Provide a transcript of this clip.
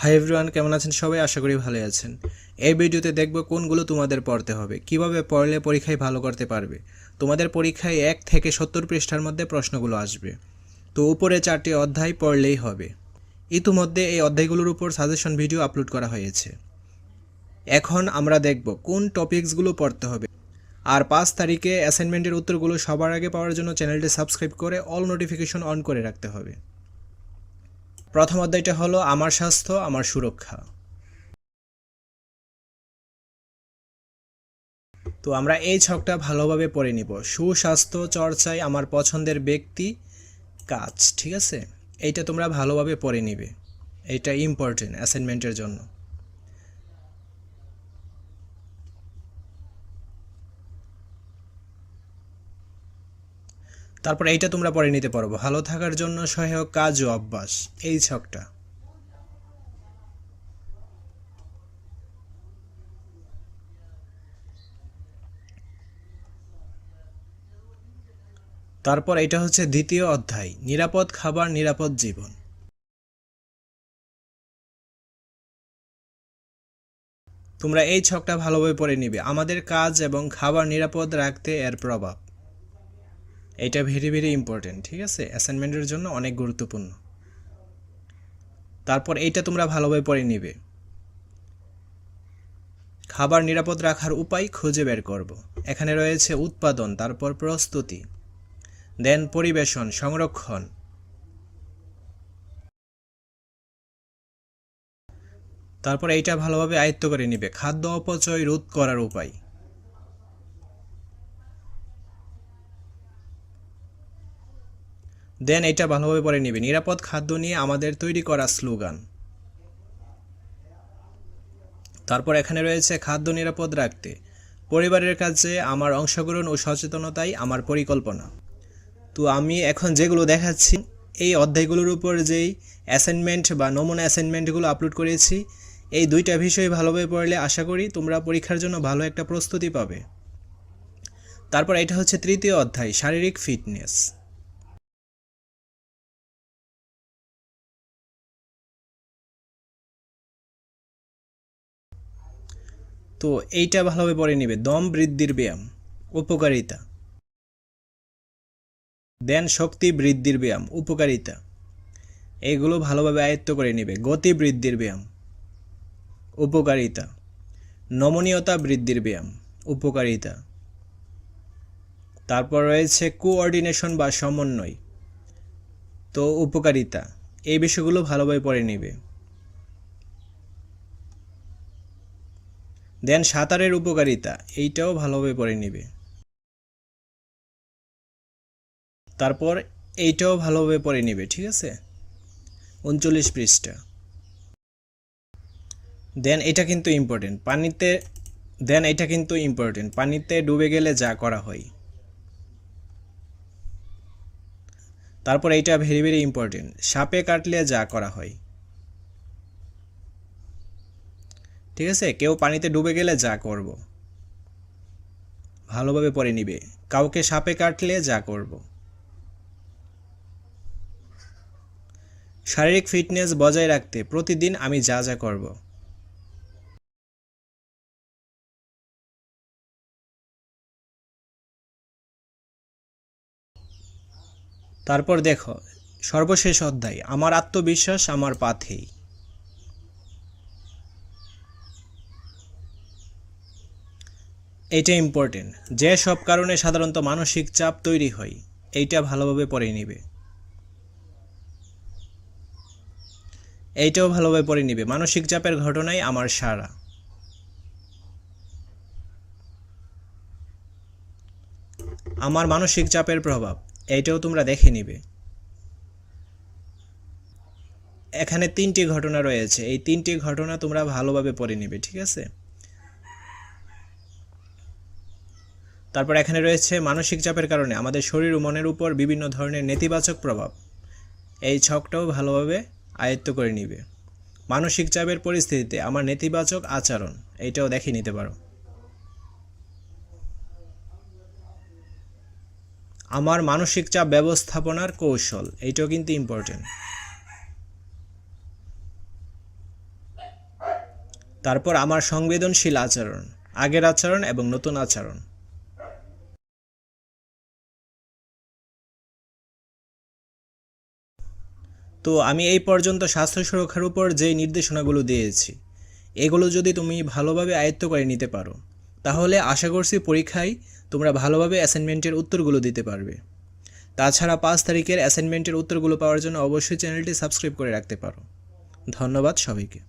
Hi everyone, কেমন আছেন সবাই? আশা করি ভালো আছেন। এই ভিডিওতে দেখব কোনগুলো তোমাদের পড়তে হবে, কিভাবে পড়লে পরীক্ষায় ভালো করতে পারবে। তোমাদের পরীক্ষায় 1 থেকে 70 পৃষ্ঠার মধ্যে প্রশ্নগুলো আসবে। তো উপরে 4টি অধ্যায় পড়লেই হবে। ইতিমধ্যে এই অধ্যায়গুলোর উপর সাজেশন ভিডিও আপলোড করা হয়েছে। এখন আমরা দেখব কোন টপিকসগুলো পড়তে হবে। আর 5 তারিখে অ্যাসাইনমেন্টের উত্তরগুলো সবার আগে পাওয়ার জন্য চ্যানেলটি সাবস্ক্রাইব করে অল নোটিফিকেশন অন করে রাখতে হবে। প্রথম অধ্যায়টা হলো আমার স্বাস্থ্য আমার সুরক্ষা। তো আমরা এই ছকটা ভালোভাবে পড়ে নিব। সুস্বাস্থ্য চর্চায় আমার পছন্দের ব্যক্তি কাজ, ঠিক আছে? এইটা তোমরা ভালোভাবে পড়ে নিবে, এইটা ইম্পর্টেন্ট অ্যাসাইনমেন্টের জন্য। তারপর এইটা তোমরা পড়ে নিতে পারবো, ভালো থাকার জন্য সহায়ক কাজ ও অভ্যাস, এই ছকটা। তারপর এটা হচ্ছে দ্বিতীয় অধ্যায়, নিরাপদ খাবার নিরাপদ জীবন। তোমরা এই ছকটা ভালোভাবে পড়ে নিবে, আমাদের কাজ এবং খাবার নিরাপদ রাখতে এর প্রভাব। এটা ভেরি ভেরি ইম্পর্টেন্ট, ঠিক আছে? অ্যাসাইনমেন্টের জন্য অনেক গুরুত্বপূর্ণ। তারপর এইটা তোমরা ভালোভাবে পড়ে নিবে, খাবার নিরাপদ রাখার উপায় খুঁজে বের করব। এখানে রয়েছে উৎপাদন, তারপর প্রস্তুতি, দেন পরিবেশন, সংরক্ষণ। তারপর এইটা ভালোভাবে আয়ত্ত করে নিবে, খাদ্য অপচয় রোধ করার উপায়। দেন এটা ভালোভাবে পড়ে নিবে, নিরাপদ খাদ্য নিয়ে আমাদের তৈরি করা স্লোগান। তারপর এখানে রয়েছে খাদ্য নিরাপদ রাখতে পরিবারের কাছে আমার অংশগ্রহণ ও সচেতনতাই আমার পরিকল্পনা। তো আমি এখন যেগুলো দেখাচ্ছি এই অধ্যায়গুলোর উপর যেই অ্যাসাইনমেন্ট বা নমুনা অ্যাসাইনমেন্টগুলো আপলোড করেছি, এই দুইটা বিষয় ভালোভাবে পড়লে আশা করি তোমরা পরীক্ষার জন্য ভালো একটা প্রস্তুতি পাবে। তারপর এটা হচ্ছে তৃতীয় অধ্যায়, শারীরিক ফিটনেস। তো এইটা ভালোভাবে পড়ে নিবে, দম বৃদ্ধির ব্যায়াম, উপকারিতা। দেন শক্তি বৃদ্ধির ব্যায়াম, উপকারিতা। এইগুলো ভালোভাবে আয়ত্ত করে নিবে, গতি বৃদ্ধির ব্যায়াম, উপকারিতা। নমনীয়তা বৃদ্ধির ব্যায়াম, উপকারিতা। তারপর রয়েছে কোঅর্ডিনেশন বা সমন্বয়, তো উপকারিতা। এই বিষয়গুলো ভালোভাবে পড়ে নিবে। দেন সাঁতারের উপকারিতা, এইটাও ভালোভাবে পড়ে নিবে। তারপর এইটাও ভালোভাবে পড়ে নিবে, ঠিক আছে? 39 পৃষ্ঠা। দেন এটা কিন্তু ইম্পর্টেন্ট, পানিতে ডুবে গেলে যা করা হয়। তারপর এইটা ভেরি ভেরি ইম্পর্টেন্ট, সাপে কাটলে যা করা হয়। ঠিক আছে, কেউ পানিতে ডুবে গেলে যা করব, ভালোভাবে পড়ে নিবে। কাউকে সাপে কাটলে যা করব। শারীরিক ফিটনেস বজায় রাখতে প্রতিদিন আমি যা যা করব। তারপর দেখো সর্বশেষ অধ্যায়, আমার আত্মবিশ্বাস আমার পাথেই। এইটা ইম্পর্টেন্ট, যে সব কারণে সাধারণত মানসিক চাপ তৈরি হয়, এইটা ভালোভাবে পড়ে নিবে। এইটাও ভালোভাবে পড়ে নিবে, মানসিক চাপের ঘটনায় আমার সাড়া। আমার মানসিক চাপের প্রভাব, এইটাও তোমরা দেখে নিবে। এখানে 3টি ঘটনা রয়েছে, এই 3টি ঘটনা তোমরা ভালোভাবে পড়ে নিবে, ঠিক আছে? তারপর এখানে রয়েছে মানসিক চাপের কারণে আমাদের শরীর ও মনের উপর বিভিন্ন ধরনের নেতিবাচক প্রভাব, এই ছকটাও ভালোভাবে আয়ত্ত করে নিবে। মানসিক চাপের পরিস্থিতিতে আমার নেতিবাচক আচরণ, এইটাও দেখে নিতে পারো। আমার মানসিক চাপ ব্যবস্থাপনার কৌশল, এইটাও কিন্তু ইম্পর্টেন্ট। তারপর আমার সংবেদনশীল আচরণ, আগের আচরণ এবং নতুন আচরণ। তো আমি এই পর্যন্ত স্বাস্থ্য সুরক্ষার উপর যেই নির্দেশনাগুলো দিয়েছি, এগুলো যদি তুমি ভালোভাবে আয়ত্ত করে নিতে পারো, তাহলে আশা করছি পরীক্ষায় তোমরা ভালোভাবে অ্যাসাইনমেন্টের উত্তরগুলো দিতে পারবে। তাছাড়া 5 তারিখের অ্যাসাইনমেন্টের উত্তরগুলো পাওয়ার জন্য অবশ্যই চ্যানেলটি সাবস্ক্রাইব করে রাখতে পারো। ধন্যবাদ সবাইকে।